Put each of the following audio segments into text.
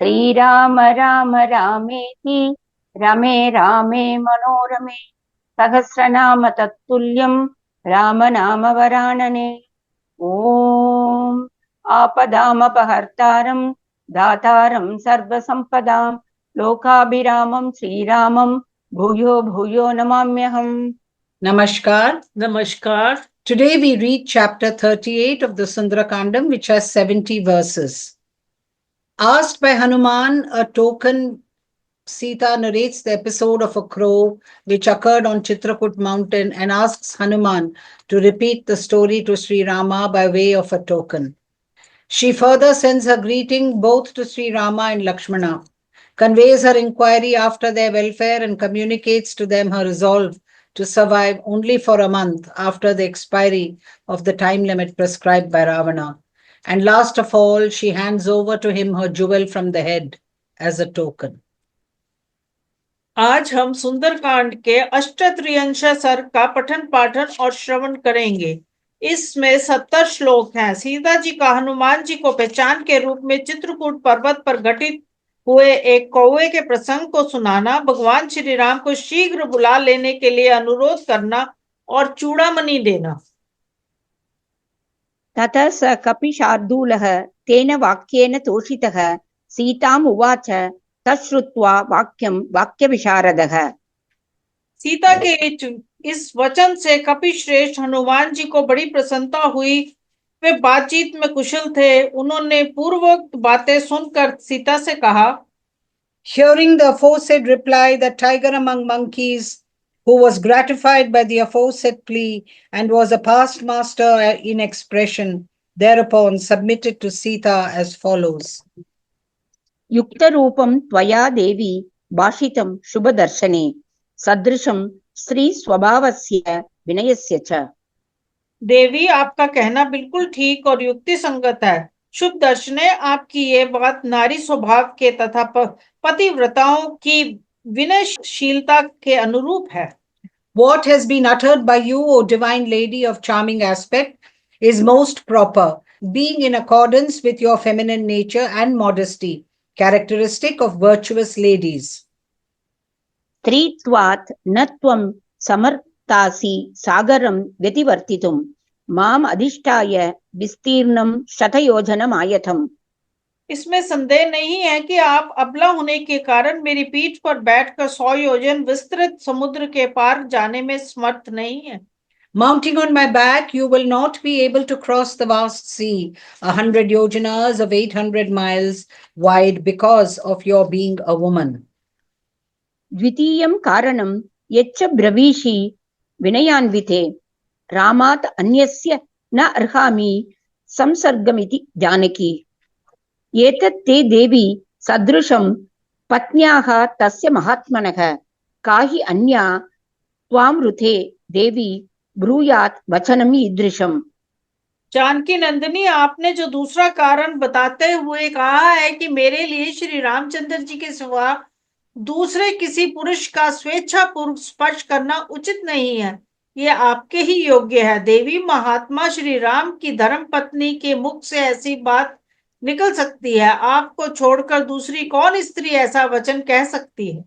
श्रीराम राम रामेति रमे रामे मनोरमे सहस्रनाम तत्तुल्यं राम नाम वरानने। ओम आपदामपहर्तारं दातारं सर्वसंपदां लोकाभिरामं श्रीरामं भूयो भूयो नमाम्यहम्। Namaskar. Namaskar. Today we read chapter 38 of the Sundarakandam, which has 70 verses. Asked by Hanuman a token, Sita narrates the episode of a crow which occurred on Chitrakoot mountain and asks Hanuman to repeat the story to Sri Rama by way of a token. She further sends her greeting both to Sri Rama and Lakshmana, conveys her inquiry after their welfare and communicates to them her resolve to survive only for a month after the expiry of the time limit prescribed by Ravana. And last of all, she hands over to him her jewel from the head as a token. आज हम सुंदरकांड के अष्टत्रियंश सर्ग का पठन पाठन और श्रवण करेंगे। इसमें 70 श्लोक हैं। सीता जी का हनुमान जी को पहचान के रूप में चित्रकूट पर्वत पर घटित हुए एक कौवे के प्रसंग को सुनाना, भगवान श्री राम को शीघ्र बुला लेने के लिए अनुरोध करना और चूड़ामणि देना। ततः स कपिशार्दूलः तेन वाक्येन तोषितः सीताम् उवाच तच्छ्रुत्वा वाक्यं वाक्यविशारदः। सीता के इस वचन से कपिश्रेष्ठ हनुमान जी को बड़ी प्रसन्नता हुई। वे बातचीत में कुशल थे। उन्होंने पूर्वोक्त बातें सुनकर सीता से कहा, Hearing the aforesaid reply, the tiger among monkeys, who was gratified by the aforesaid plea and was a past master in expression, thereupon submitted to Sita as follows. युक्तरूपं त्वया देवी भाषितं शुभदर्शने सदृशं स्त्री स्वभावस्य विनयस्य च। देवी, आपका कहना बिल्कुल ठीक और युक्ति संगत है। शुभ दर्शने, आपकी ये बात नारी स्वभाव के तथा पतिव्रताओं की विनयशीलता के अनुरूप है। What has been uttered by you, O divine lady of charming aspect, is most proper, being in accordance with your feminine nature and modesty, characteristic of virtuous ladies. स्त्रीत्वात् न त्वं समर्थासि सागरं व्यतिवर्तितुं माम अधिष्ठाय विस्तीर्णं शतयोजनमायतम्। इसमें संदेह नहीं है कि आप अबला होने के कारण मेरी पीठ पर बैठकर 100 योजन विस्तृत समुद्र के पार जाने में समर्थ नहीं है। Mounting on my back, you will not be able to cross the vast sea, 100 yojanas of 800 miles wide, because of your being a woman. द्वितीयं कारणं यच्च ब्रवीषि विनयान्विते रामात् अन्यस्य न अर्हामि संसर्गमिति जानकी। एतत् ते देवी सदृशं पत्न्याः तस्य महात्मनः का हि अन्या त्वामृते देवी ब्रूयात् वचनम् ईदृशम्। जानकी नंदिनी, आपने जो दूसरा कारण बताते हुए कहा है कि मेरे लिए श्री रामचंद्र जी के सिवा दूसरे किसी पुरुष का स्वेच्छापूर्वक स्पर्श करना उचित नहीं है, ये आपके ही योग्य है। देवी, महात्मा श्री राम की धर्म पत्नी के मुख से ऐसी बात निकल सकती है? आपको छोड़कर दूसरी कौन स्त्री ऐसा वचन कह सकती है?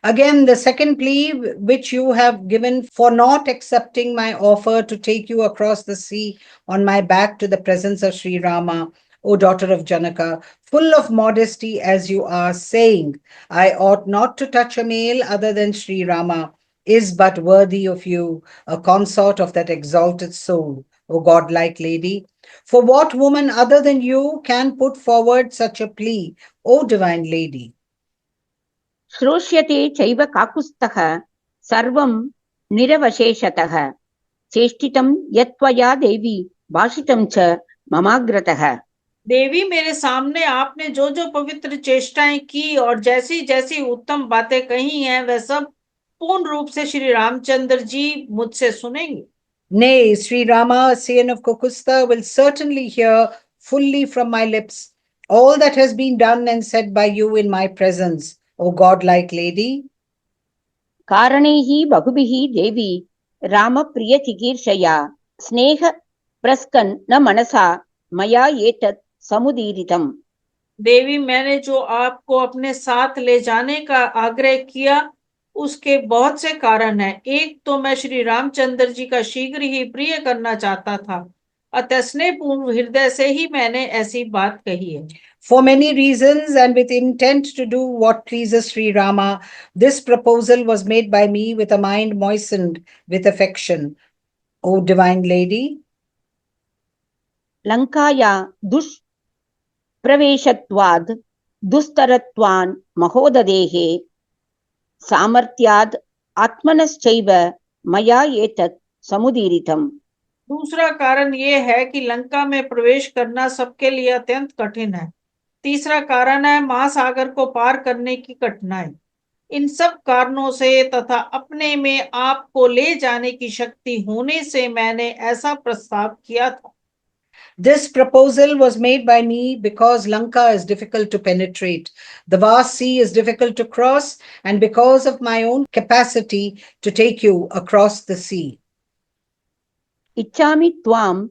Again, the second plea which you have given for not accepting my offer to take you across the sea on my back to the presence of Sri Rama, O daughter of Janaka, full of modesty as you are, saying, I ought not to touch a male other than Sri Rama, is but worthy of you, a consort of that exalted soul, O godlike lady. For what woman other than you can put forward such a plea, O divine lady? श्रोष्यते चैव काकुत्स्थः सर्वं निरवशेषतः चेष्टितं यत्त्वया देवी भाषितं च ममाग्रतः। देवी, मेरे सामने आपने जो जो पवित्र चेष्टाएं की और जैसी जैसी उत्तम बातें कही हैं, वह सब पूर्ण रूप से श्री रामचंद्र जी मुझसे सुनेंगे। Nay, Sri Rama, Sayan of Kokusta, will certainly hear fully from my lips all that has been done and said by you in my presence, O godlike lady. कारणैः बहुभिः देवी रामप्रियचिकीर्षया स्नेह प्रस्कन् न मनसा मया एतत् समुदीरितम्। देवी, मैंने जो आपको अपने साथ ले जाने का आग्रह किया उसके बहुत से कारण हैं। एक तो मैं श्री रामचंद्र जी का शीघ्र ही प्रिय करना चाहता था, अतः स्नेहपूर्ण हृदय से ही मैंने ऐसी बात कही है। For many reasons and with intent to do what pleases Sri Rama, this proposal was made by me with a mind moistened with affection. O divine lady, लङ्काया दुष्प्रवेशत्वाद् दुस्तरत्वान् महोदधेः सामर्थ्याद् आत्मनश्चैव मया एतत् समुदीरितम्। दूसरा कारण ये है कि लंका में प्रवेश करना सबके लिए अत्यंत कठिन है। तीसरा कारण है महासागर को पार करने की कठिनाई। इन सब कारणों से तथा अपने में आपको ले जाने की शक्ति होने से मैंने ऐसा प्रस्ताव किया था। this proposal was made by me because Lanka is difficult to penetrate, the vast sea is difficult to cross, and because of my own capacity to take you across the sea. इच्छामि त्वां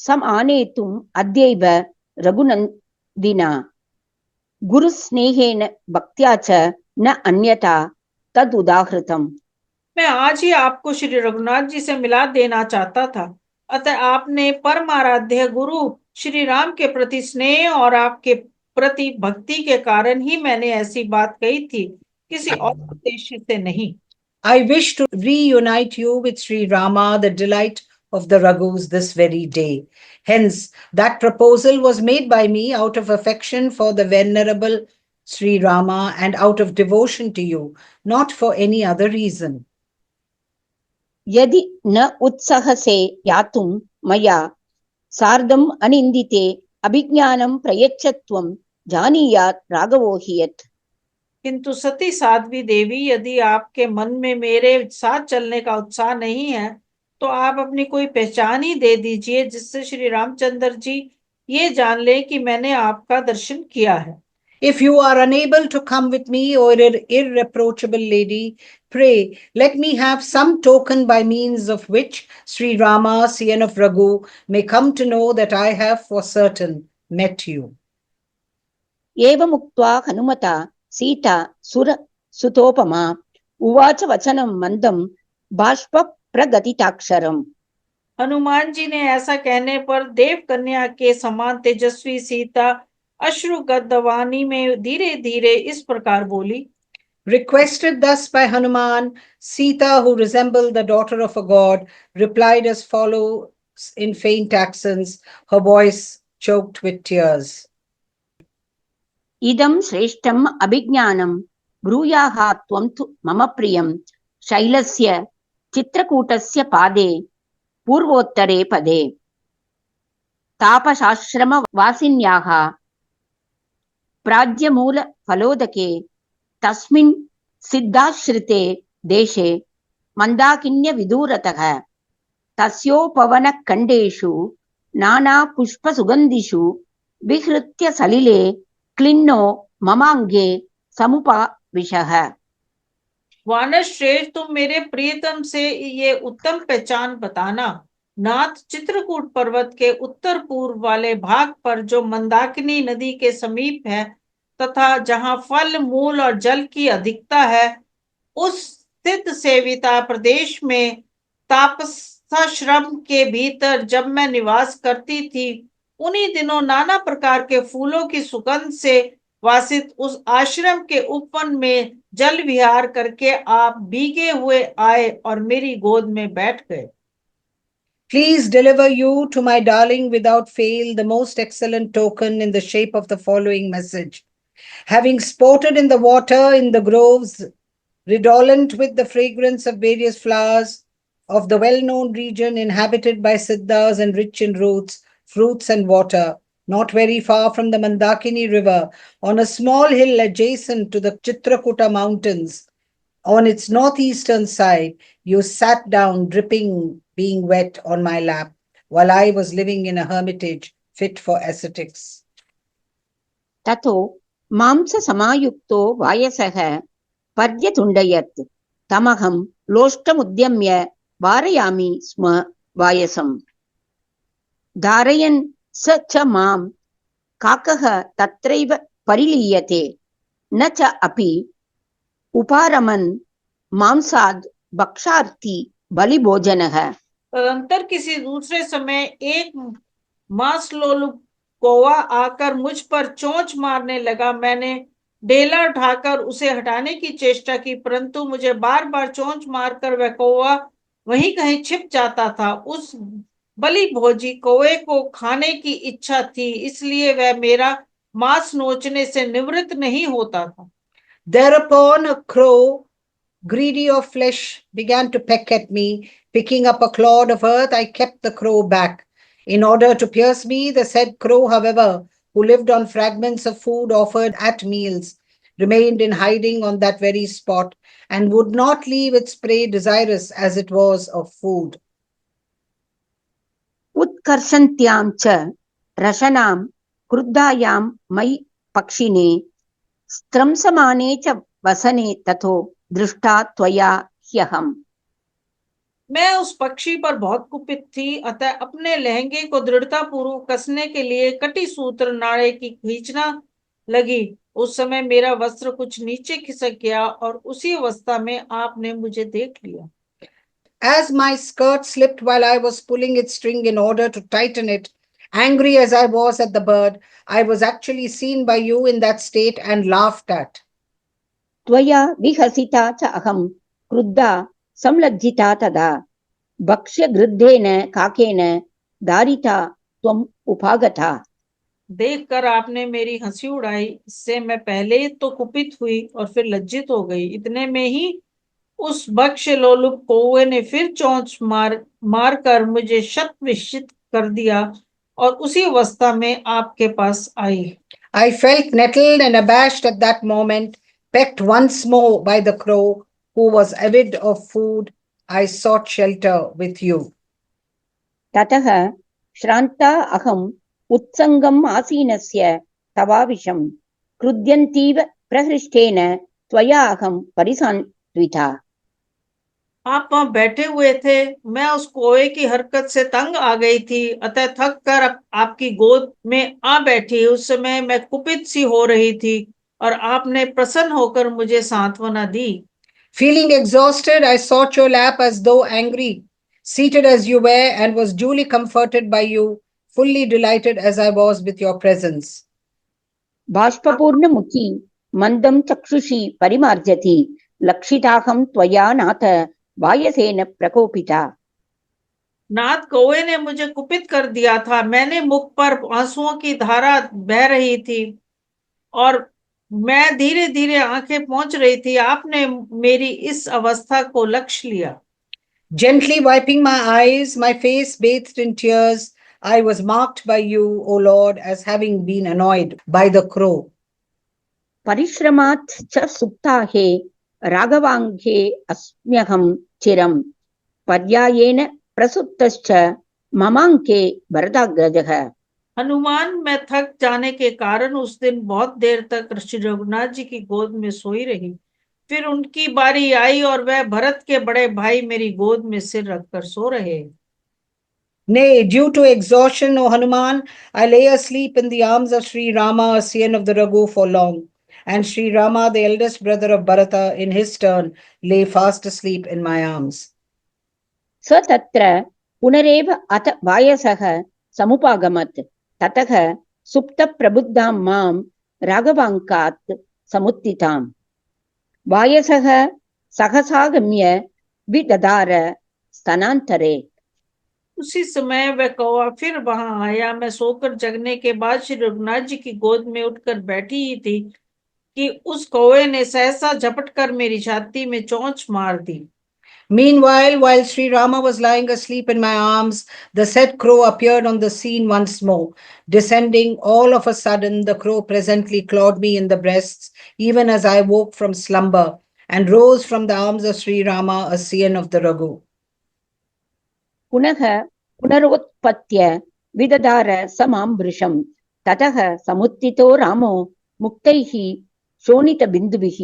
समानेतुम् अद्यैव रघुनन्दिना गुरुस्नेहेन भक्त्या च न अन्यथा तदुदाहृतम्। मैं आज ही आपको श्री रघुनाथ जी से मिला देना चाहता था, अतः आपने परमाराध्य गुरु श्री राम के प्रति स्नेह और आपके प्रति भक्ति के कारण ही मैंने ऐसी बात कही थी, किसी और उद्देश्य से नहीं। I wish to reunite you with Sri Rama, the delight of the Raghus, this very day. Hence, that proposal was made by me out of affection for the venerable Sri Rama and out of devotion to you, not for any other reason. यदि न उत्सहसे यातुं मया सार्धम् अनिन्दिते अभिज्ञानं प्रयच्छत्वं जानीयात् राघवो हि यत्। किंतु सती साध्वी देवी, यदि आपके मन में मेरे साथ चलने का उत्साह नहीं है तो आप अपनी कोई पहचान ही दे दीजिए, जिससे श्री रामचंद्र जी ये जान ले कि मैंने आपका दर्शन किया है। If you are unable to come with me, O irreproachable lady, pray let me have some token by means of which Sri Rama, Sian of Raghu, may come to know that I have for certain met you. एवमुक्त्वा हनुमता सीता सुरसुतोपमा उवाच वचनं मन्दं बाष्पप्रगतिताक्षरम्। हनुमान जी ने ऐसा कहने पर देव कन्या के समान तेजस्वी सीता अश्रुगद्धवाणी में धीरे धीरे इस प्रकार बोली। Requested thus by Hanuman, Sita, who resembled the daughter of a god, replied as follows in faint accents, her voice choked with tears. इदं श्रेष्ठम् अभिज्ञानं ब्रूयाः त्वं तु मम प्रियं शैलस्य चित्रकूटस्य पादे पूर्वोत्तरे पदे तापसाश्रमवासिन्याः प्राज्यमूलफलोदके तस्मिन् सिद्धाश्रिते देशे मन्दाकिन्यविदूरतः तस्योपवनखण्डेषु नानापुष्पसुगन्धिषु विहृत्य सलिले क्लिन्नो ममांगे समुपाविशः। वानर श्रेष्ठ, तुम मेरे प्रियतम से ये उत्तम पहचान बताना। नाथ, चित्रकूट पर्वत के उत्तर पूर्व वाले भाग पर जो मंदाकिनी नदी के समीप है तथा जहाँ फल मूल और जल की अधिकता है, उस सिद्ध सेविता प्रदेश में तापसाश्रम के भीतर जब मैं निवास करती थी, उन्हीं दिनों नाना प्रकार के फूलों की सुगंध से वासित उस आश्रम के उपवन में जल विहार करके आप भीगे हुए आए और मेरी गोद में बैठ गए। Please deliver you to my darling without fail the most excellent token in the shape of the following message. Having sported in the water in the groves, redolent with the fragrance of various flowers of the well-known region inhabited by Siddhas and rich in roots, fruits and water, not very far from the Mandakini river, on a small hill adjacent to the Chitrakuta mountains, on its northeastern side, you sat down dripping, being wet on my lap, while I was living in a hermitage fit for ascetics. ततो मांससमायुक्तो वायसः पर्यतुण्डयत् तमहं लोष्टमुद्यम्य वारयामि स्म वायसम्। धारयन् स च मां काकः तत्रैव परिलीयते न च अपि उपारमन् मांसाद् भक्षार्थी बलिभोजनः। तदंतर किसी दूसरे समय एक मांसलोलुप कौवा आकर मुझ पर चोंच मारने लगा। मैंने ढेला उठाकर उसे हटाने की चेष्टा की, परंतु मुझे बार बार चोंच मारकर वह कौवा वहीं कहीं छिप जाता था। उस बलि भोजी कौवे को खाने की इच्छा थी, इसलिए वह मेरा मांस नोचने से निवृत्त नहीं होता था। Thereupon a crow, greedy of flesh, began to peck at me. Picking up a clod of earth, I kept the crow back. In order to pierce me, the said crow, however, who lived on fragments of food offered at meals, remained in hiding on that very spot, and would not leave its prey, desirous as it was of food. उत्कर्षन्त्यां च रशनां क्रुद्धायां मयि पक्षिणे स्त्रंसमाने च वसने ततो दृष्टा त्वया ह्यहम्। मैं उस पक्षी पर बहुत कुपित थी, अतः अपने लहंगे को दृढ़ता पूर्वक कसने के लिए कटी सूत्र नाड़े की खींचना लगी। उस समय मेरा वस्त्र कुछ नीचे खिसक गया और उसी अवस्था में आपने मुझे देख लिया। As my skirt slipped while I was pulling its string in order to tighten it, angry as I was at the bird, I was actually seen by you in that state and laughed at. त्वया विहसिता च अहं क्रुद्धा संलज्जिता तदा भक्ष्य गृद्धेन काकेन दारिता त्वम् उपागता। देखकर आपने मेरी हंसी उड़ाई, इससे मैं पहले तो कुपित हुई और फिर लज्जित हो गई। इतने में ही उस भक्ष्य लोलुप कौवे ने फिर चोंच मार कर मुझे शत विस्मित कर दिया और उसी अवस्था में आपके पास आई। I felt nettled and abashed at that moment, pecked once more by the crow, who was avid of food. I sought shelter with you. ततः श्रान्ता अहम् उत्सङ्गम् आसीनस्य तवाविशम् क्रुध्यन्तीव प्रहृष्टेन त्वया अहम् परिसान्विता। आप वहां बैठे हुए थे, मैं उस कौवे की हरकत से तंग आ गई थी, अतः थक कर आपकी गोद में आ बैठी। उस समय मैं कुपित सी हो रही थी और आपने प्रसन्न होकर मुझे सांत्वना दी। Feeling exhausted, I sought your lap as though angry, seated as you were, and was duly comforted by you, fully delighted as I was with your presence. बाष्पपूर्णमुखी मन्दं चक्षुषी परिमार्जति लक्षिताहं त्वया नाथ वायसेन प्रकोपिता। नाथ, कौवे ने मुझे कुपित कर दिया था। मैंने मुख पर आंसुओं की धारा बह रही थी और मैं धीरे धीरे आंखें पहुंच रही थी। आपने मेरी इस अवस्था को लक्ष्य लिया। Gently wiping my eyes, my face bathed in tears, I was marked by you, O Lord, as having been annoyed by the crow. परिश्रमात् च सुप्ताहे राघवाङ्घे अस्म्यहं चिरं पर्यायेन प्रसुप्तश्च ममाङ्के भरताग्रजः। हनुमान, मैं थक जाने के कारण उस दिन बहुत देर तक श्री रघुनाथ जी की गोद में सोई रही। फिर उनकी बारी आई और वह भरत के बड़े भाई मेरी गोद में सिर रखकर सो रहे। Nay, due to exhaustion, O Hanuman, I lay asleep in the arms of Sri Rama, a scion of the Raghu, for long. And Sri Rama, the eldest brother of Bharata, in his turn, lay fast asleep in my arms. स तत्र पुनरेव अथ वायसः समुपागमत् ततः सुप्तप्रबुद्धां मां राघवाङ्कात् समुत्थिताम्। वायसः सहसागम्य विदधार स्तनान्तरे। उसी समय वह कौवा फिर वहां आया। मैं सोकर जगने के बाद श्री रघुनाथ जी की गोद में उठकर बैठी ही थी कि उस कौवे ने सहसा झपट कर मेरी छाती में चोंच मार दी। Meanwhile, while Sri Rama was lying asleep in my arms, the said crow appeared on the scene once more. Descending all of a sudden, the crow presently clawed me in the breasts, even as I woke from slumber, and rose from the arms of Sri Rama, a scion of the Raghu. पुनः पुनरुत्पत्य विदधार स मां वृषं ततः समुत्थितो रामो मुक्तैः शोणितबिन्दुभिः।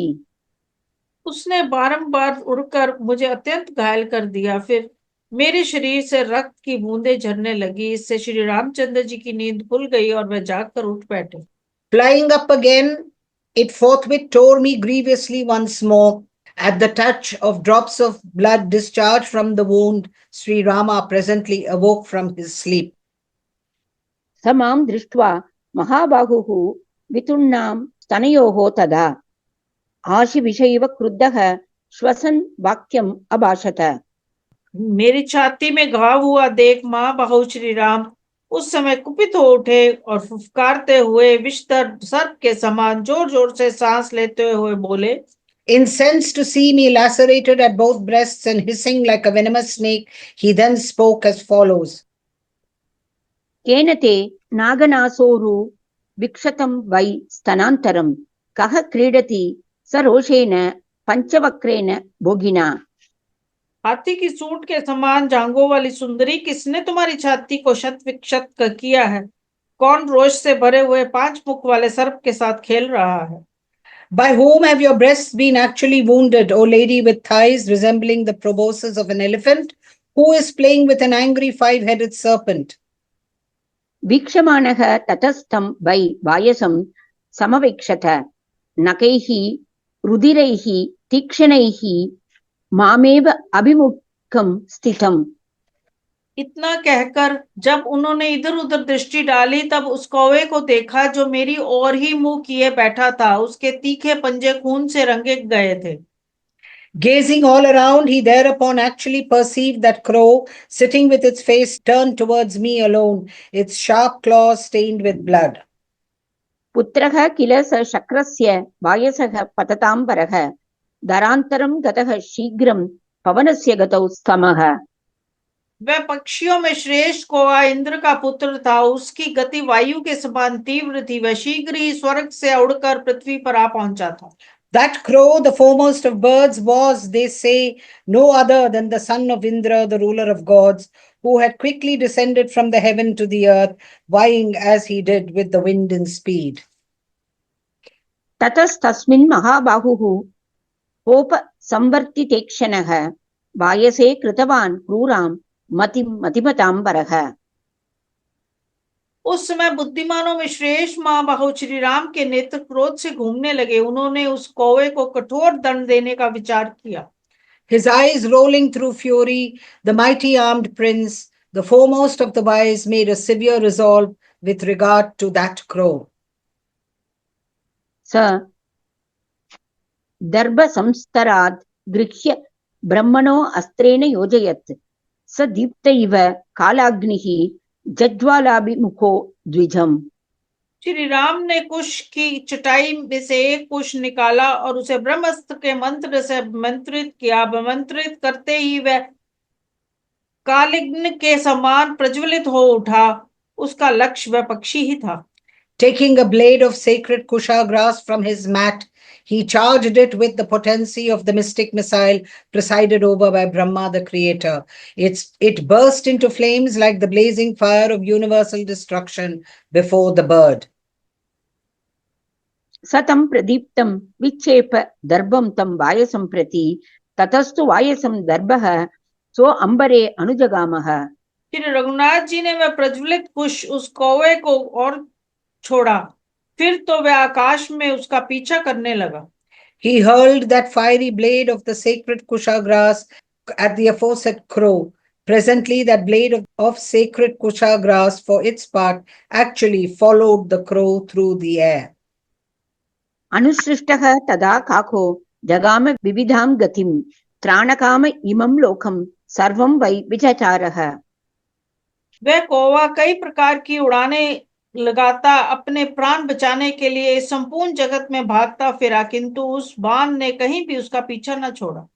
उसने बारंबार उड़कर मुझे अत्यंत घायल कर दिया। फिर मेरे शरीर से रक्त की बूंदें झरने लगी। इससे श्री रामचंद्र जी की नींद खुल गई और वे जागकर उठ बैठे। Flying up again, it forthwith tore me grievously once more. At the touch of drops of blood discharged from the wound, Sri Rama presently awoke from his sleep. स मां दृष्ट्वा महाबाहुः वितुर्णां स्तनयोः तदा आशिविषैव क्रुद्धः श्वसन् वाक्यम् अभाषत। मेरी छाती में घाव हुआ देख माँ बाहु श्री राम उस समय कुपित हो उठे और फुफकारते हुए विषधर सर्प के समान जोर जोर से सांस लेते हुए बोले। Incensed to see me lacerated at both breasts and hissing like a venomous snake, he then spoke as follows. केन ते नागनासोरु विक्षतं वै स्तनान्तरं कः क्रीडति सरोषेण पंचवक्रेण भोगिना। हाथी की सूंड के समान जांघों वाली सुंदरी, किसने तुम्हारी छाती को शत विक्षत किया है? कौन रोष से भरे हुए 5 मुख वाले सर्प के साथ खेल रहा है? By whom have your breasts been actually wounded, O lady with thighs resembling the proboscis of an elephant? Who is playing with an angry 5-headed serpent? वीक्षमाणः ततस्थं वै वायसं समवीक्षत नखैः रुधिरैः तीक्ष्णैः मामेव अभिमुखं स्थितम्। इतना कहकर जब उन्होंने इधर उधर दृष्टि डाली, तब उस कौवे को देखा जो मेरी ओर ही मुंह किए बैठा था। उसके तीखे पंजे खून से रंगे गए थे। Gazing all around, he thereupon actually perceived that crow sitting with its face turned towards me alone, its sharp claws stained with blood. पुत्रः किल स शक्रस्य वायसः पतताम्बरः दरान्तरं गतः शीघ्रं पवनस्य गतौ स्तमः। वह पक्षियों में श्रेष्ठ कौवा इंद्र का पुत्र था। उसकी गति वायु के समान तीव्र थी। वह शीघ्र ही स्वर्ग से उड़कर पृथ्वी पर आ पहुंचा था। That crow, the foremost of birds, was, they say, no other than the son of Indra, the ruler of gods, who had quickly descended from the heaven to the earth, vying as he did with the wind in speed. ततस्तस्मिन् महाबाहुः कोप संवर्तितेक्षणः वायसे कृतवान् क्रूरां मतिमताम्बरः। उस समय बुद्धिमानों में श्रेष्ठ मां बाहु श्री राम के नेत्र क्रोध से घूमने लगे। उन्होंने उस कौवे को कठोर दंड देने का विचार किया। His eyes rolling through fury, the mighty armed prince, the foremost of the wise, made a severe resolve with regard to that crow. स दर्भसंस्तरात् गृह्य ब्रह्मणो अस्त्रेण योजयत् स दीप्त इव कालाग्निः जज्ज्वालाभिमुखो द्विजम्। श्री राम ने कुश की चटाई में से एक कुश निकाला और उसे ब्रह्मास्त्र के मंत्र से मंत्रित किया। मंत्रित करते ही वह कालिग्न के समान प्रज्वलित हो उठा। उसका लक्ष्य वह पक्षी ही था। Taking a blade of sacred kusha grass from his mat, he charged it with the potency of the mystic missile presided over by Brahma, the creator. It burst into flames like the blazing fire of universal destruction before the bird. सतं प्रदीप्तं विक्षेप दर्भं तं वायसं प्रति ततस्तु वायसं दर्भः सो अंबरे अनुजगामः। श्री रघुनाथ जी ने वह प्रज्वलित कुश उस कौवे को और छोड़ा। फिर तो वह आकाश में उसका पीछा करने लगा। He hurled that fiery blade of the sacred kusha grass at the aforesaid crow. Presently, that blade of sacred kusha grass, for its part, actually followed the crow through the air. अनुसृष्टः तदा काको जगाम विविधां गतिं त्राणकाम इमं लोकं सर्वं वै विचचारः। वह कौवा कई प्रकार की उड़ाने लगाता अपने प्राण बचाने के लिए इस संपूर्ण जगत में भागता फिरा, किंतु उस बाण ने कहीं भी उसका पीछा न छोड़ा।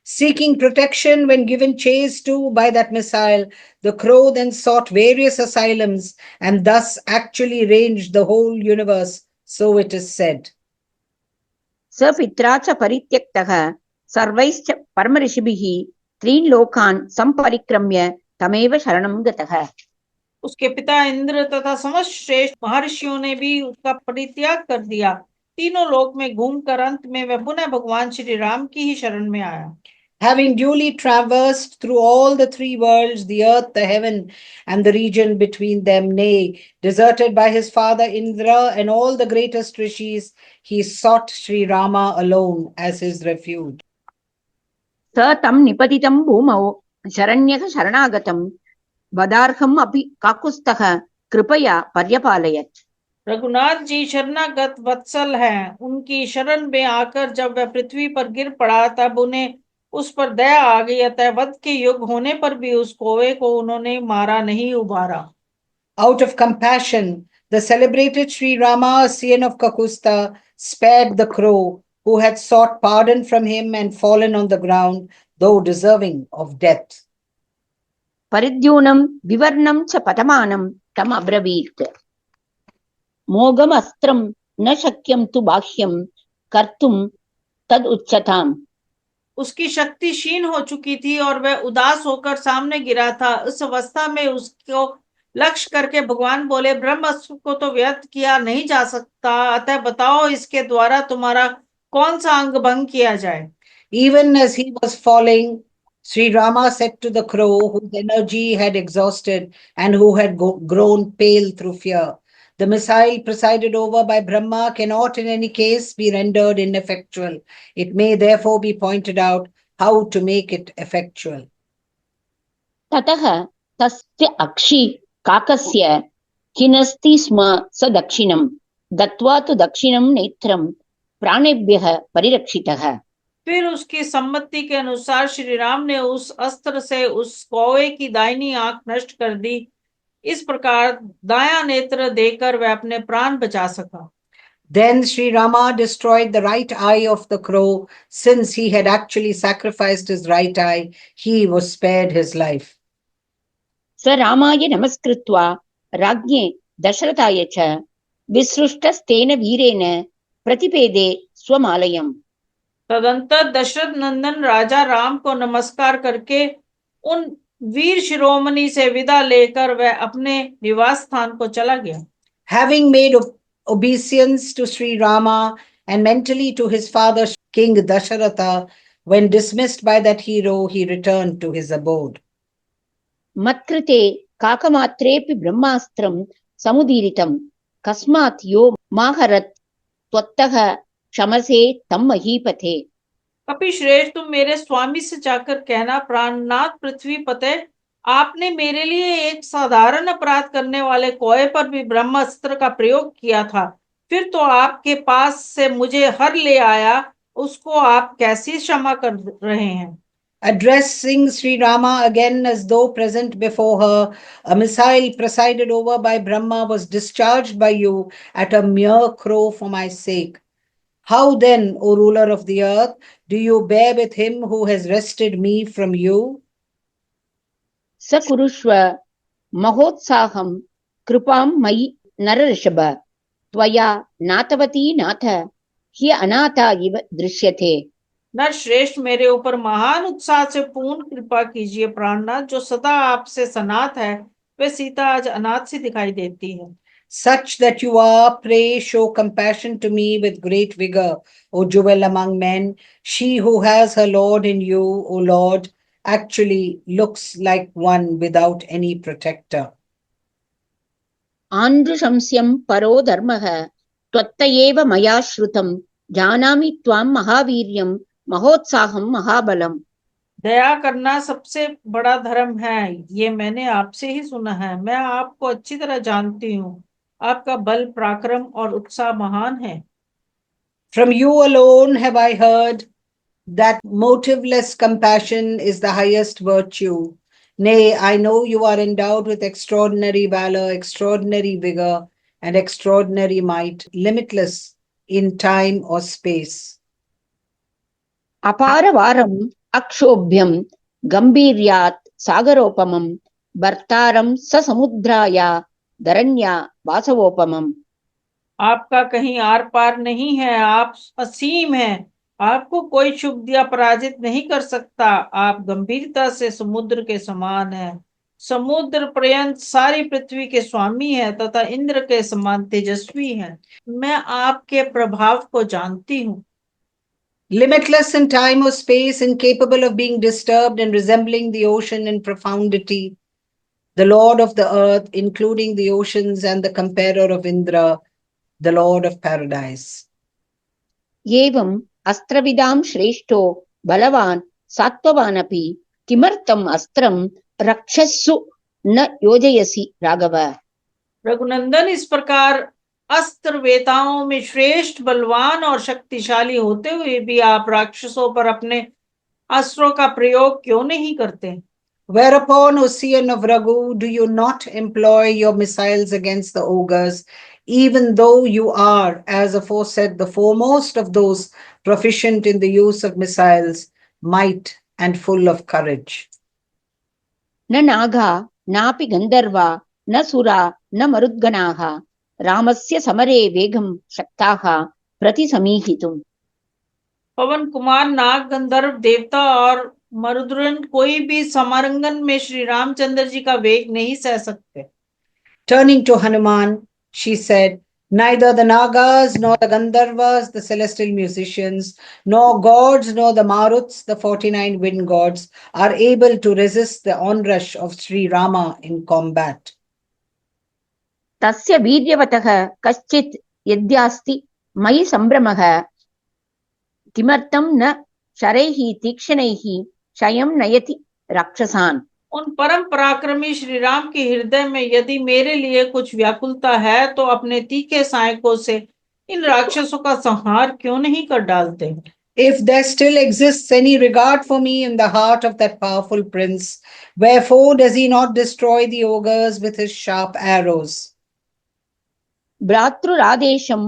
Seeking protection when given chase to by that missile, the crow then sought various asylums and thus actually ranged the whole universe, so it is said. स पित्रा च परित्यक्तः सर्वैश्च परमऋषिभिः त्रीन् लोकान् संपरिक्रम्य तमेव शरणं गतः। उसके पिता इंद्र तथा समस्त श्रेष्ठ महर्षियों ने भी उसका परित्याग कर दिया। तीनों लोक में घूमकर अंत में वह पुनः भगवान श्री राम की ही शरण में आया। Having duly traversed through all the three worlds, the earth, the heaven, and the region between them, nay, deserted by his father Indra and all the greatest rishis, he sought Sri Rama alone as his refuge. स तं निपतितं भूमौ शरण्यः शरणागतं वदार्हम् अपि काकुत्स्थः कृपया पर्यपालयत्। रघुनाथ जी शरणागत वत्सल हैं। उनकी शरण में आकर जब वह पृथ्वी पर गिर पड़ा तब उन्हें उस पर दया आ गई, अतः वध के युग होने पर भी उस कौवे को उन्होंने मारा नहीं, उबारा। Out of compassion, the celebrated Sri Rama, Sian of Kakusta, spared the crow who had sought pardon from him and fallen on the ground, though deserving of death. परिद्यूनं विवर्णं च पतमानं तम् अब्रवीत् मोघमस्त्रं न शक्यं तु बाह्यं कर्तुं तद उच्चताम्। उसकी शक्ति क्षीण हो चुकी थी और वह उदास होकर सामने गिरा था। इस अवस्था में उसको लक्ष्य करके भगवान बोले, ब्रह्मास्त्र को तो व्यर्थ किया नहीं जा सकता, अतः बताओ इसके द्वारा तुम्हारा कौन सा अंग भंग किया जाए। Even as he was falling, Sri Rama said to the crow, whose energy had exhausted and who had grown pale through fear, the missile presided over by Brahma cannot in any case be rendered ineffectual. It may therefore be pointed out how to make it effectual. ततः तस्य अक्षि काकस्य किनस्ति स्म स दक्षिणं दत्वा तु दक्षिणं नेत्रं प्राणेभ्यः परिरक्षितः। फिर उसकी सम्मति के अनुसार श्री राम ने उस अस्त्र से उस कौवे की दाहिनी आंख नष्ट कर दी। इस प्रकार दायां नेत्र देकर वह अपने प्राण बचा सका। Then Sri Rama destroyed the right eye of the crow. Since he had actually sacrificed his right eye, he was spared his life. स रामाय नमस्कृत्वा राज्ञे दशरथाय च विसृष्टस्तेन वीरेण प्रतिपेदे स्वमालयम्। तदंतर दशरथ नंदन राजा राम को नमस्कार करके उन वीर शिरोमणि से विदा लेकर वह अपने निवास स्थान को चला गया। Having made obeisance to Sri Rama and mentally to his father King Dasharatha, when dismissed by that hero, he returned to his abode. मत्कृते काकमात्रेऽपि ब्रह्मास्त्रं समुदीरितं कस्मात् यो माहरत् त्वत्तः क्षमसे तम महीपते। कपि श्रेष्ठ, तुम मेरे स्वामी से जाकर कहना, प्राणनाथ पृथ्वी पते, आपने मेरे लिए एक साधारण अपराध करने वाले कौवे पर भी ब्रह्मास्त्र का प्रयोग किया था, फिर तो आपके पास से मुझे हर ले आया, उसको आप कैसी क्षमा कर रहे हैं। Addressing Sri Rama again as though present before her, a missile presided over by Brahma was discharged by you at a mere crow for my sake. How then, O ruler of the earth, do you bear with him who has wrested me from you? स कुरुष्व महोत्साहं कृपां मयि नरऋषभ त्वया नाथवती नाथ हि अनाथा इव दृश्यते। नर श्रेष्ठ, मेरे ऊपर महान उत्साह से पूर्ण कृपा कीजिए प्राणनाथ, जो सदा आपसे सनाथ है वे सीता आज अनाथ सी दिखाई देती है। Such that you are, pray show compassion to me with great vigor, O jewel among men. She who has her Lord in you, O Lord, actually looks like one without any protector. आन्द्रशंस्यं परो धर्मः त्वत्त एव मया श्रुतं जानामि त्वां महावीर्यं महोत्साहं महाबलम्। दया करना सबसे बड़ा धर्म है, ये मैंने आपसे ही सुना है। मैं आपको अच्छी तरह जानती हूँ, आपका बल पराक्रम और उत्साह महान है। From you alone have I heard that motiveless compassion is the highest virtue. Nay, I know you are endowed with extraordinary valor, extraordinary vigor, and extraordinary might, limitless in time or space. अपारवारम् अक्षोभ्यं गंभीर्यात् सागरोपमं भर्तारं ससमुद्राया धरण्या वासवोपमम्। आपका कहीं are पार नहीं है, आप असीम हैं, आपको कोई क्षुब्ध या पराजित नहीं कर सकता। आप गंभीरता से समुद्र के समान हैं, समुद्र पर्यंत सारी पृथ्वी के स्वामी हैं तथा इंद्र के समान तेजस्वी हैं। मैं आपके प्रभाव को जानती हूँ। limitless in time or space, incapable of being disturbed and resembling the ocean in profundity, the Lord of the earth, including the oceans, and the comparer of Indra, the Lord of paradise. एवम् अस्त्रविदां श्रेष्ठो बलवान् सात्ववानपि किमर्थम् अस्त्रं रक्षस्सु न योजयसि राघव। रघुनंदन, इस प्रकार अस्त्र वेताओं में श्रेष्ठ, बलवान और शक्तिशाली होते हुए भी आप राक्षसों पर अपने अस्त्रों का प्रयोग क्यों नहीं करते? Whereupon, O Ocean of Raghu, do you not employ your missiles against the ogres, even though you are, as aforesaid, the foremost of those proficient in the use of missiles, might and full of courage? न नागा नापि गन्धर्वा न सुरा न मरुद्गणाः रामस्य समरे वेगं शक्ताः प्रतिसमीहितुम्। पवन कुमार, नाग, गंधर्व, देवता और मरुद्गण कोई भी समरंगन में श्री रामचंद्र जी का वेग नहीं सह सकते। Turning to Hanuman, she said, neither the Nagas nor the Gandharvas, the celestial musicians, nor gods nor the Maruts, the 49 wind gods, are able to resist the onrush of Sri Rama in combat. तस्य वीर्यवतः कश्चित् यद्यास्ति मयि संभ्रमः किमर्थं न शरैः तीक्ष्णैः क्षयं नयति राक्षसान्। उन परम पराक्रमी श्री राम के हृदय में यदि मेरे लिए कुछ व्याकुलता है तो अपने तीखे सहायकों से इन राक्षसों का संहार क्यों नहीं कर डालते? If there still exists any regard for me in the heart of that powerful prince, wherefore does he not destroy the ogres with his sharp arrows? भ्रातृरादेशम्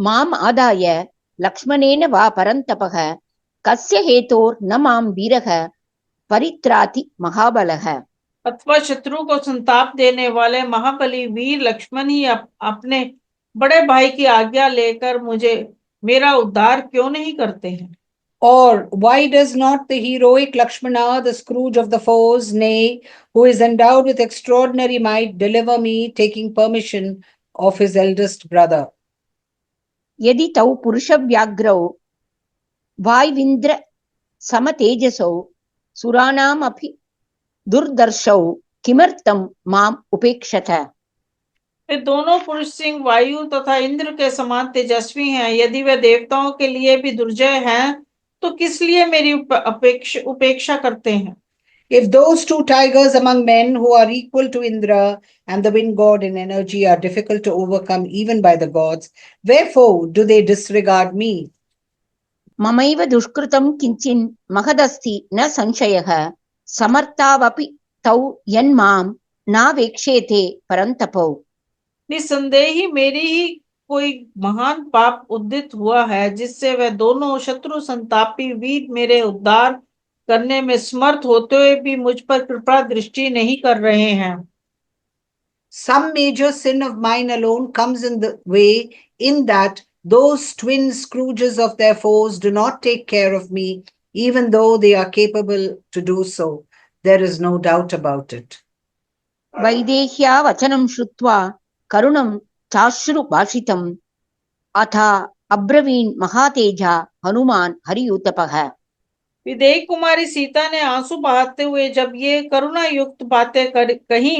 माम् आदाय लक्ष्मणेन वा परन्तपः कस्य हेतोर् न मां वीरः परित्राति महाबलः। अथवा शत्रु को संताप देने वाले महाबली वीर लक्ष्मण ही अपने बड़े भाई की आज्ञा लेकर मेरा उद्धार क्यों नहीं करते हैं? Or why does not the heroic Lakshmana, the Scrooge of the foes, nay, who is endowed with extraordinary might, deliver me, taking permission of his eldest brother? यदि तौ पुरुषव्याघ्रौ वायुविन्द्र समतेजसौ सुराणाम् अपि दुर्दर्शौ किमर्थं माम् उपेक्षत। वे दोनों पुरुष सिंह वायु तथा इंद्र के समान तेजस्वी हैं, यदि वे देवताओं के लिए भी दुर्जय हैं तो किस लिए मेरी उपेक्षा करते हैं? If those two tigers among men who are equal to Indra and the wind god in energy are difficult to overcome even by the gods, wherefore do they disregard me? ममैव दुष्कृतं किंचिन् महदस्ति न संशयः समर्थावपि तौ यन्मां नावेक्षेते परन्तपौ। निसंदेह ही मेरी ही कोई महान पाप उदित हुआ है जिससे वह दोनों शत्रु संतापी वीर मेरे उद्धार करने में समर्थ होते हुए भी मुझ पर कृपा दृष्टि नहीं कर रहे हैं। Some major sin of mine alone comes in the way, in that those twin Scrooges of their foes do not take care of me, even though they are capable to do so. There is no doubt about it. वैदेह्या वचनं श्रुत्वा करुणं चाश्रु भाषितम् अथा अब्रवीन् महातेजा हनुमान हरियूतपः। विदेह कुमारी सीता ने आंसू बहाते हुए जब ये करुणा युक्त बातें कही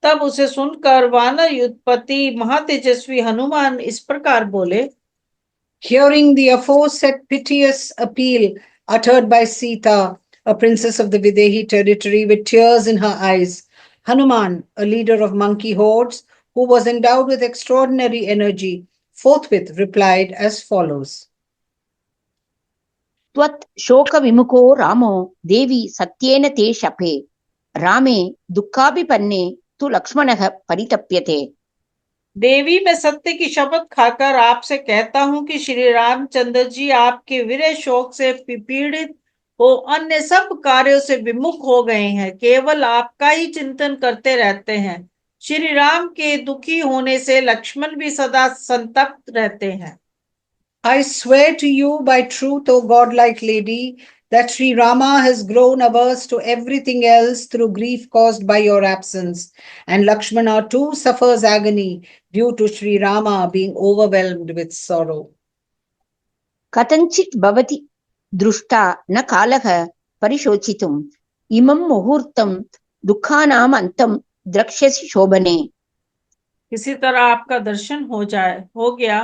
तब उसे सुनकर वानर युद्धपति महातेजस्वी हनुमान इस प्रकार बोले। Hearing the aforesaid piteous appeal uttered by Sita, a princess of the Videhi territory, with tears in her eyes, Hanuman, a leader of monkey hordes, who was endowed with extraordinary energy, forthwith replied as follows. त्वत् शोक विमुखो रामो देवी सत्येन ते शपे रामे दुःखाभिपन्ने तु लक्ष्मणः परितप्यते। देवी, मैं सत्य की शपथ खाकर आपसे कहता हूँ कि श्री रामचंद्र जी आपके विरह शोक से पीड़ित हो अन्य सब कार्यों से विमुख हो गए हैं, केवल आपका ही चिंतन करते रहते हैं। श्री राम के दुखी होने से लक्ष्मण भी सदा संतप्त रहते हैं। I swear to you by truth, O godlike lady, that Sri Rama has grown averse to everything else through grief caused by your absence, and Lakshmana too suffers agony due to Sri Rama being overwhelmed with sorrow. कथञ्चित् भवति दृष्टा न कालः परिशोचितुम् इमं मुहूर्तं दुःखानाम् अन्तं द्रक्ष्यसि शोभने। किसी तरह आपका दर्शन हो गया।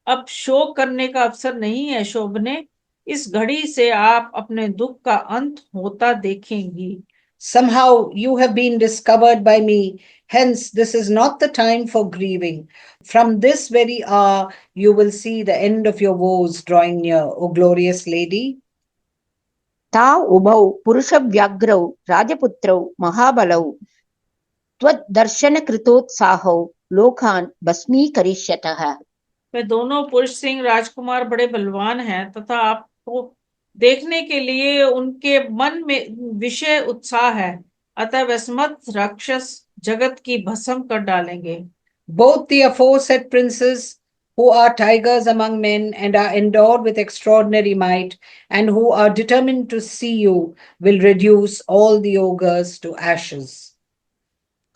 अब शोक करने का अवसर नहीं है शोभने। इस घड़ी से आप अपने दुख का अंत होता देखेंगी। Somehow you have been discovered by me. Hence, this is not the time for grieving. From this very hour, you will see the end of your woes drawing near, O glorious lady. ता उभौ पुरुषव्याघ्रौ राजपुत्रौ महाबलौ त्वद्दर्शनकृतोत्साहौ लोकान् भस्मीकरिष्यतः। वे दोनों पुरुष सिंह राजकुमार बड़े बलवान हैं तथा आपको देखने के लिए उनके मन में विषय उत्साह है, अतः वे समस्त राक्षस जगत की भस्म कर डालेंगे। Both the aforesaid princes, who are tigers among men and are endowed with extraordinary might, and who are determined to see you, will reduce all the ogres to ashes.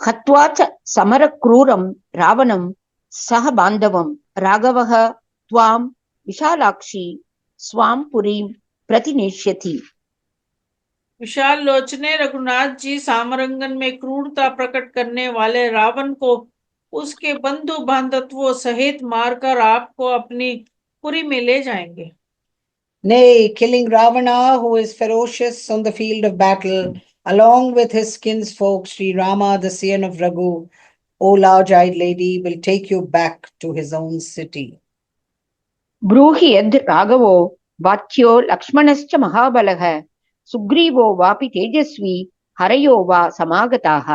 हत्वा च समरक्रूरं रावणं सह बान्धवं राघवः त्वां विशालाक्षी स्वां पुरीं प्रतिनेष्यति। विशाल लोचने रघुनाथ जी सामरंगन में क्रूरता प्रकट करने वाले रावण को उसके बंधु बांधवों सहित मारकर आपको अपनी पुरी में ले जाएंगे। Nay, killing Ravana, who is ferocious on the field of battle, along with his kinsfolk, Sri Rama, the son of Raghu, O large-eyed lady, will take you back to his own city. ब्रूहि यद् राघवो वाक्यो लक्ष्मणश्च महाबलः सुग्रीवो वापि तेजस्वी हरयो वा समागताः।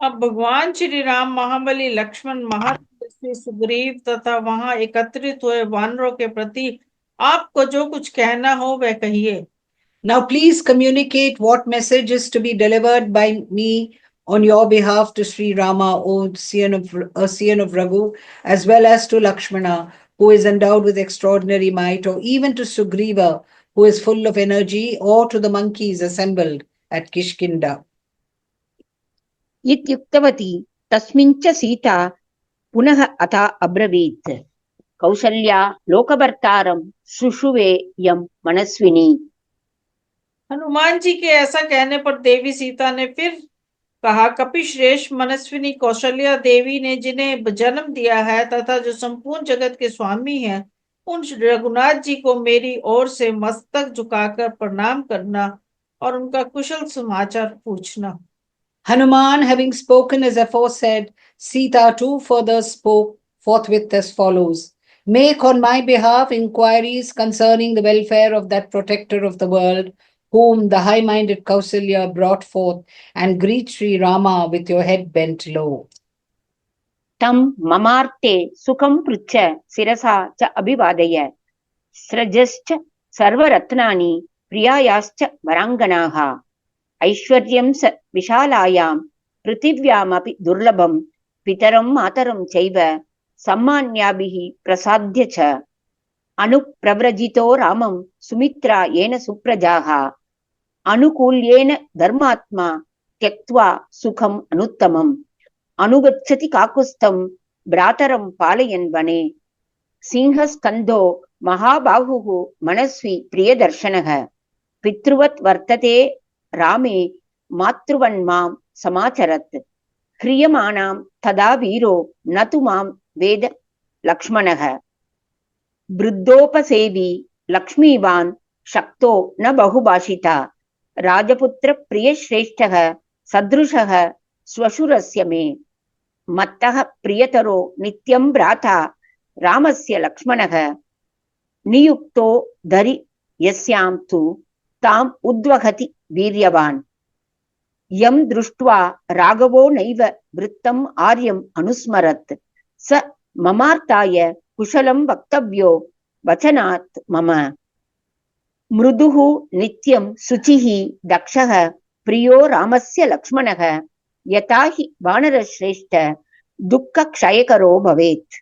अब भगवान श्री राम, महाबली लक्ष्मण, महातेजस्वी सुग्रीव तथा वहां एकत्रित हुए वानरों के प्रति आपको जो कुछ कहना हो वह कहिए। Now please communicate what message is to be delivered by me on your behalf to Sri Rama, O son of Raghu, as well as to Lakshmana, who is endowed with extraordinary might, or even to Sugriva, who is full of energy, or to the monkeys assembled at Kishkinda. इत्युक्तवती तस्मिञ्च Sita पुनः अथा अब्रवीत् कौसल्या लोकभर्तारं शुशुवे यं मनस्विनी। हनुमान जी के ऐसा कहने पर देवी सीता ने फिर कहा, कपिश्रेष्ठ मनस्विनी कौशल्या देवी ने जिन्हें जन्म दिया है तथा जो संपूर्ण जगत के स्वामी हैं, उन रघुनाथ जी को मेरी ओर से मस्तक झुकाकर प्रणाम करना और उनका कुशल समाचार पूछना। Hanuman, having spoken as aforesaid, Sita too further spoke forthwith as follows. Make on my behalf inquiries concerning the welfare of that protector of the world, whom the high-minded Kausalya brought forth, and greet Sri Rama with your head bent low. तं ममार्ते सुखं पृच्छ शिरसा च अभिवादय स्रजश्च सर्वरत्नानि प्रियायाश्च वराङ्गनाः ऐश्वर्यं स विशालायां पृथिव्यामपि दुर्लभं पितरं मातरं चैव सम्मान्याभिः प्रसाद्य च अनुप्रव्रजितो रामं सुमित्रा येन सुप्रजाः अनुकूल्येन धर्मात्मा त्यक्त्वा सुखम् अनुत्तमम् अनुगच्छति काकुत्स्थं भ्रातरं पालयन् वने सिंहस्कन्धो महाबाहुः मनस्वी प्रियदर्शनः पितृवत् वर्तते रामे मातृवन्मां समाचरत् ह्रियमाणां तदा वीरो न तु मां वेद लक्ष्मणः वृद्धोपसेवी लक्ष्मीवान् शक्तो न बहुभाषिता राजपुत्र प्रियश्रेष्ठः सदृशः श्वशुरस्य मे मत्तः प्रियतरो नित्यं भ्राता रामस्य लक्ष्मणः नियुक्तो धरि यस्यां तु ताम् उद्वहति वीर्यवान् यं दृष्ट्वा राघवो नैव वृत्तम् आर्यम् अनुस्मरत् स ममार्ताय कुशलं वक्तव्यो वचनात् मम मृदुः नित्यं शुचिः दक्षः प्रियो रामस्य लक्ष्मणः यथा हि वानरश्रेष्ठ दुःखक्षयकरो भवेत्।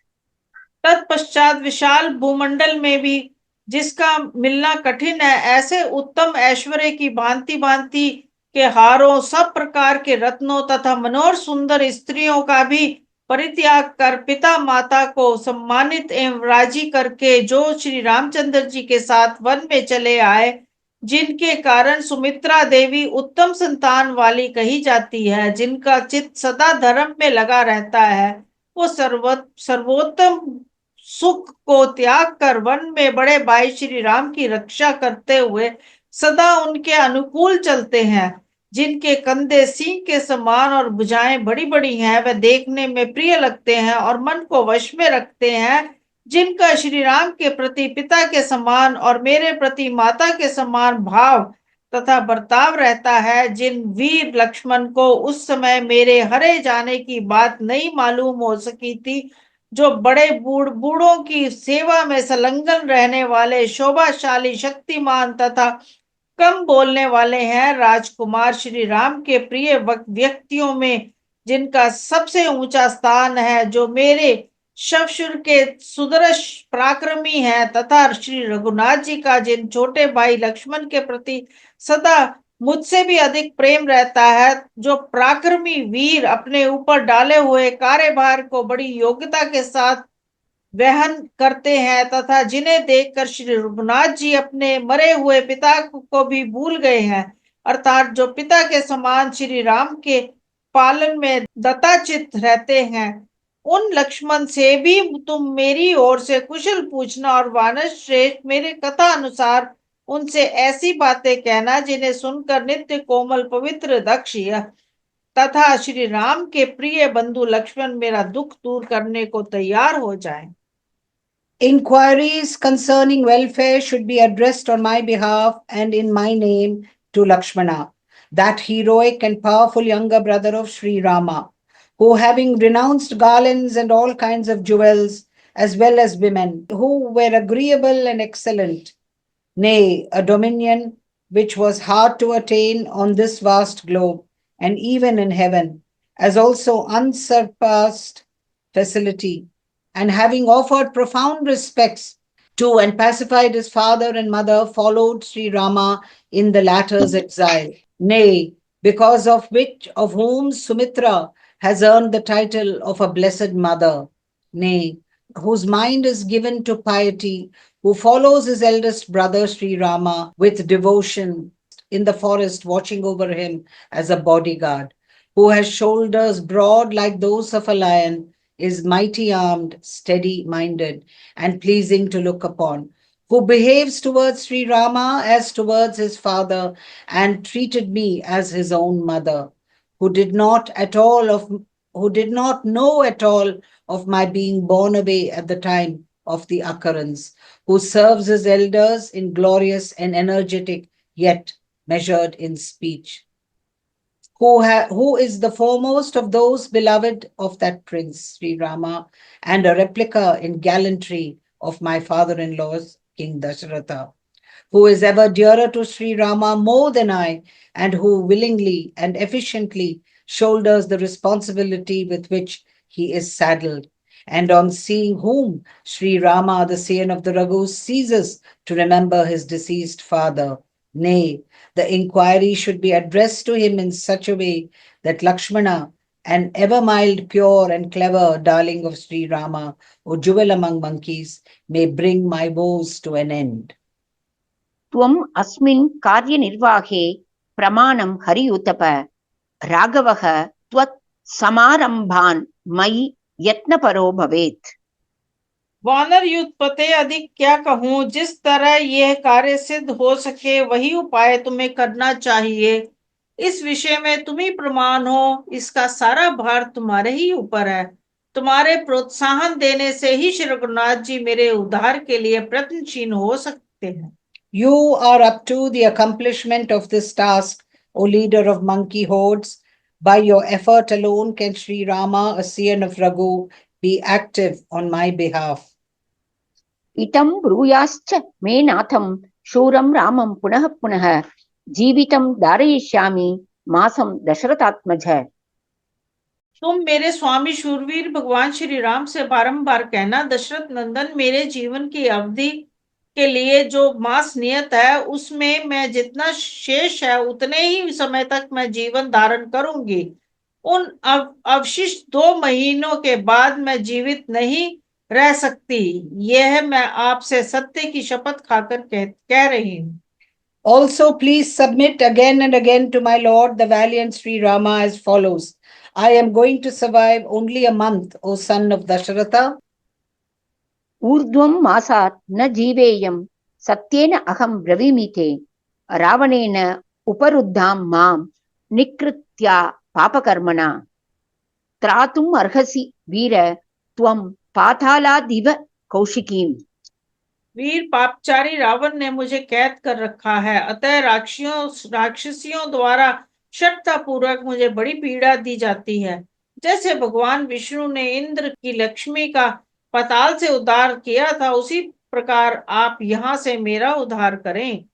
तत्पश्चात विशाल भूमंडल में भी जिसका मिलना कठिन है, ऐसे उत्तम ऐश्वर्य की भांति भांति के हारों, सब प्रकार के रत्नों तथा मनोहर सुंदर स्त्रियों का भी परित्याग कर पिता माता को सम्मानित एवं राजी करके जो श्री रामचंद्र जी के साथ वन में चले आए, जिनके कारण सुमित्रा देवी उत्तम संतान वाली कही जाती है, जिनका चित्त सदा धर्म में लगा रहता है, वो सर्वोत्तम सुख को त्याग कर वन में बड़े भाई श्री राम की रक्षा करते हुए सदा उनके अनुकूल चलते हैं, जिनके कंधे सिंह के समान और भुजाएं बड़ी बड़ी हैं, वे देखने में प्रिय लगते हैं और मन को वश में रखते हैं, जिनका श्री राम के प्रति पिता के समान और मेरे प्रति माता के समान भाव तथा बर्ताव रहता है, जिन वीर लक्ष्मण को उस समय मेरे हरे जाने की बात नहीं मालूम हो सकी थी, जो बड़े बूढ़ों की सेवा में संलग्न रहने वाले शोभाशाली शक्तिमान तथा कम बोलने वाले हैं, राजकुमार श्री राम के प्रिय व्यक्तियों में जिनका सबसे ऊंचा स्थान है, जो मेरे शवशुर के सुदर्श पराक्रमी हैं, तथा श्री रघुनाथ जी का जिन छोटे भाई लक्ष्मण के प्रति सदा मुझसे भी अधिक प्रेम रहता है, जो पराक्रमी वीर अपने ऊपर डाले हुए कार्यभार को बड़ी योग्यता के साथ वहन करते हैं, तथा जिन्हें देखकर श्री रघुनाथ जी अपने मरे हुए पिता को भी भूल गए हैं, अर्थात जो पिता के समान श्री राम के पालन में दत्ताचित रहते हैं, उन लक्ष्मण से भी तुम मेरी ओर से कुशल पूछना और वानर श्रेष्ठ मेरे कथा अनुसार उनसे ऐसी बातें कहना जिन्हें सुनकर नित्य कोमल पवित्र दक्ष तथा श्री राम के प्रिय बंधु लक्ष्मण मेरा दुख दूर करने को तैयार हो जाएं। Inquiries concerning welfare should be addressed on my behalf and in my name to Lakshmana, that heroic and powerful younger brother of Sri Rama, who having renounced garlands and all kinds of jewels, as well as women, who were agreeable and excellent, nay, a dominion which was hard to attain on this vast globe, and even in heaven, as also unsurpassed facility, and having offered profound respects to and pacified his father and mother, followed Sri Rama in the latter's exile. Nay, because of whom Sumitra has earned the title of a blessed mother. Nay, whose mind is given to piety, who follows his eldest brother Sri Rama with devotion in the forest, watching over him as a bodyguard, who has shoulders broad like those of a lion, is mighty armed, steady minded, and pleasing to look upon, who behaves towards Sri Rama as towards his father, and treated me as his own mother, who did not know at all of my being born away at the time of the occurrence, who serves his elders in glorious and energetic, yet measured in speech, who is the foremost of those beloved of that prince, Sri Rama, and a replica in gallantry of my father-in-law's King Dasharatha, who is ever dearer to Sri Rama more than I, and who willingly and efficiently shoulders the responsibility with which he is saddled, and on seeing whom Sri Rama, the son of the Raghu, ceases to remember his deceased father. Nay, the inquiry should be addressed to him in such a way that Lakshmana, an ever mild, pure, and clever darling of Sri Rama, O jewel among monkeys, may bring my woes to an end. त्वम् अस्मिन् कार्यनिर्वाहे प्रमाणं हरियुतप राघवः त्वत् समारम्भान् मयि यत्नपरो भवेत्। वानर युद्ध पते अधिक क्या कहूँ, जिस तरह यह कार्य सिद्ध हो सके वही उपाय तुम्हें करना चाहिए। इस विषय में तुम ही प्रमाण हो, इसका सारा भार तुम्हारे ही ऊपर है। तुम्हारे प्रोत्साहन देने से ही श्री रघुनाथ जी मेरे उद्धार के लिए प्रयत्नशील हो सकते हैं। You are up to the accomplishment of this task, O leader of monkey hordes. By your effort alone can Sri Rama, a scion of Raghu, be active on my behalf. इतं ब्रूयाश्च मे नाथं शूरं रामं पुनः पुनः जीवितं धारयिष्यामि मासं दशरथात्मज। तुम मेरे स्वामी शूरवीर भगवान श्री राम से बारंबार कहना, दशरथ नंदन, मेरे जीवन की अवधि के लिए जो मास नियत है उसमें मैं जितना शेष है उतने ही समय तक मैं जीवन धारण करूंगी। उन अवशिष्ट 2 महीनों के बाद मैं जीवित नहीं रह सकती। यह मैं आपसे सत्य की शपथ खाकर कह रही हूँ। Also, please submit again and again to my Lord, the valiant Sri Rama, as follows. I am going to survive only a month, O son of Dasharatha. ऊर्ध्वं मासात् न जीवेयं सत्येन अहं ब्रवीमि ते रावणेन उपरुद्धां मां निकृत्या पापकर्मणा त्रातुम् अर्हसि वीर त्वं पातालादिव कौशिकीम्। वीर पापचारी रावण ने मुझे कैद कर रखा है, अतः राक्षसियों द्वारा शक्ता पूर्वक मुझे बड़ी पीड़ा दी जाती है। जैसे भगवान विष्णु ने इंद्र की लक्ष्मी का पाताल से उद्धार किया था, उसी प्रकार आप यहाँ से मेरा उद्धार करें।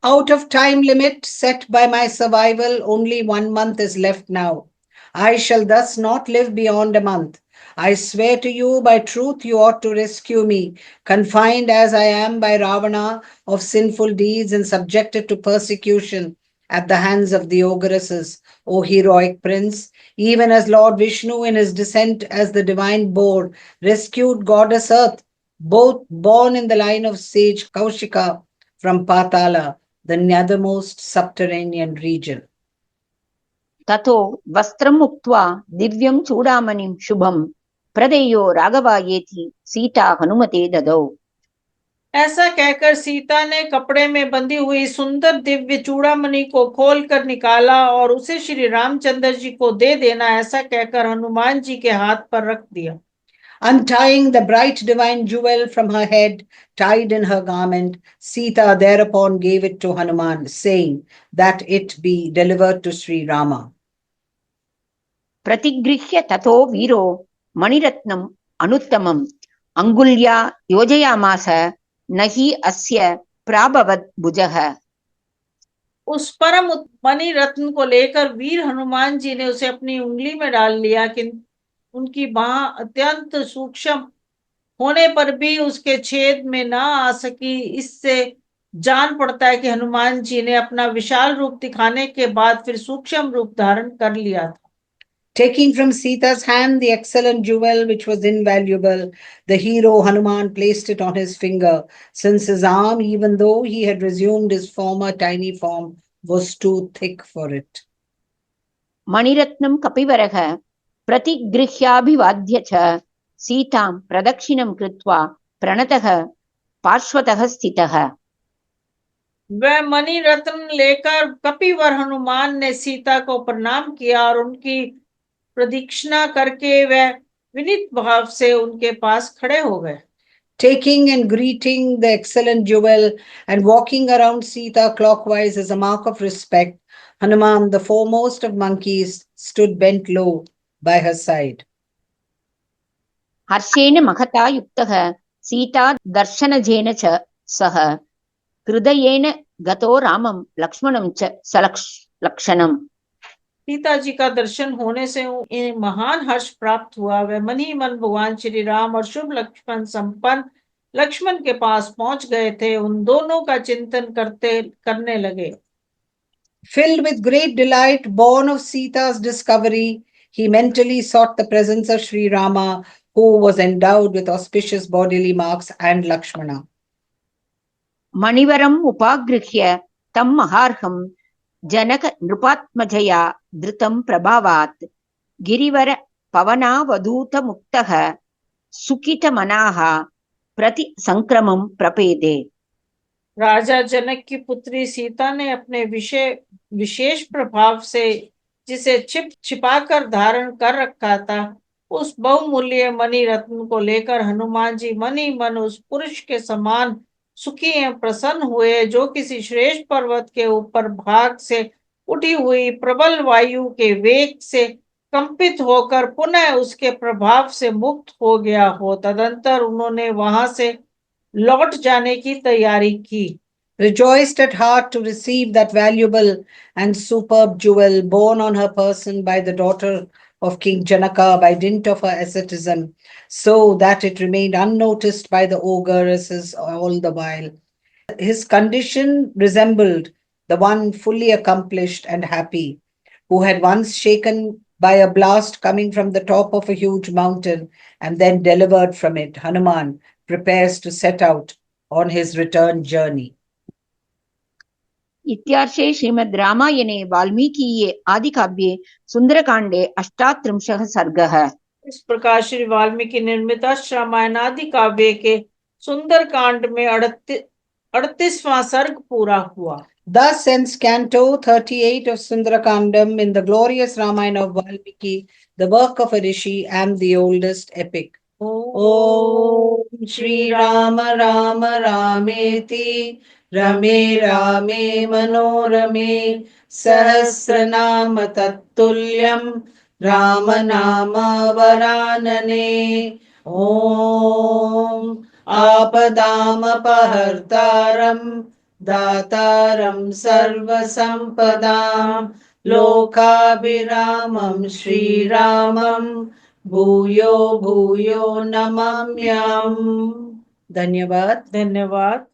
Out of time limit set by my survival, only 1 month is left now. I shall thus not live beyond a month. I swear to you by truth you ought to rescue me, confined as I am by Ravana of sinful deeds and subjected to persecution at the hands of the ogresses, O heroic prince, even as Lord Vishnu in his descent as the divine boar rescued goddess Earth, both born in the line of sage Kaushika from Patala, the nethermost subterranean region. ततो वस्त्रम् उक्त्वा दिव्यं चूडामणिं शुभं प्रदेयो राघवायेति सीता हनुमते ददौ। ऐसा कहकर सीता ने कपड़े में बंधी हुई सुंदर दिव्य चूड़ामणि को खोलकर निकाला और उसे श्री रामचंद्र जी को दे देना, ऐसा कहकर हनुमान जी के हाथ पर रख दिया। Untying the bright divine jewel from her head, tied in her garment, Sita thereupon gave it to Hanuman, saying that it be delivered to Sri Rama. प्रतिगृह्य ततो वीरो मणिरत्नम् अनुत्तमम् अंगुल्या योजयामास न हि अस्य प्राभवत् भुजः। उस परम मणि रत्न को लेकर वीर हनुमान जी ने उसे अपनी उंगली में डाल लिया, किंतु उनकी बाह अत्यंत सूक्ष्म होने पर भी उसके छेद में ना आ सकी। इससे जान पड़ता है कि हनुमान जी ने अपना विशाल रूप दिखाने के बाद फिर सूक्ष्म रूप धारण कर लिया था। Taking from Sita's hand the excellent jewel, which was invaluable, the hero Hanuman placed it on his finger, since his arm, even though he had resumed his former tiny form, was too thick for it. मणिरत्नं कपिवरः प्रतिगृह्याभिवाद्य च सीतां प्रदक्षिणं कृत्वा प्रणतः पार्श्वतः स्थितः। वह मणि रत्न लेकर कपिवर हनुमान ने सीता को प्रणाम किया और उनकी प्रदक्षिणा करके वह विनीत भाव से उनके पास खड़े हो गए। Taking and greeting the excellent jewel and walking around Sita clockwise as a mark of respect, Hanuman, the foremost of monkeys, stood bent low by her side. हर्षेण महता युक्तः सीता दर्शनजेन च सह हृदयेन गतो रामं लक्ष्मणं च सलक्षणम्। सीता जी का दर्शन होने से उन्हें महान हर्ष प्राप्त हुआ। वह मन ही मन भगवान श्री राम और शुभ लक्ष्मण संपन्न लक्ष्मण के पास पहुंच गए थे। उन दोनों का चिंतन करने लगे। Filled with great delight, born of Sita's discovery, he mentally sought the presence of Sri Rama, who was endowed with auspicious bodily marks, and Lakshmana. मणिवरम् उपागृह्य तं महार्हं जनक नृपात्मजया धृतं प्रभावात् गिरिवर पवनावधूत मुक्तः सुकितमनाः प्रति संक्रमं प्रपेदे। राजा जनक की पुत्री सीता ने अपने विशेष प्रभाव से जिसे छिपाकर धारण कर रखा था, उस बहुमूल्य मणि रत्न को लेकर हनुमान जी मन ही मन उस पुरुष के समान सुखी एवं प्रसन्न हुए, जो किसी श्रेष्ठ पर्वत के ऊपर भाग से उठी हुई प्रबल वायु के वेग से कंपित होकर पुनः उसके प्रभाव से मुक्त हो गया हो। तदंतर उन्होंने वहां से लौट जाने की तैयारी की। Rejoiced at heart to receive that valuable and superb jewel born on her person by the daughter of King Janaka by dint of her asceticism, so that it remained unnoticed by the ogresses all the while. His condition resembled the one fully accomplished and happy. who had once shaken by a blast coming from the top of a huge mountain and then delivered from it, Hanuman prepares to set out on his return journey. इत्यार्षे श्रीमद् रामायणे वाल्मीकीये आदिकाव्ये सुन्दरकाण्डे 38 सर्गः। इस प्रकार श्री वाल्मीकि निर्मित रामायण आदि काव्य के सुंदर कांड में 38वां सर्ग पूरा हुआ। Thus ends Canto 38 of Sundarakandam in the glorious Ramayana of Valmiki, the work of a rishi and the oldest epic. Om Shri Rama Rama Rameti Rame Rame Manorame Sahasranama Tattulyam Rama Nama Varanane. Om Apadam Apahartaram Dataram Sarvasampadam Lokabhiramam Shri Ramam Bhuyo Bhuyo Namamyam. Dhanyavad. धन्यवाद।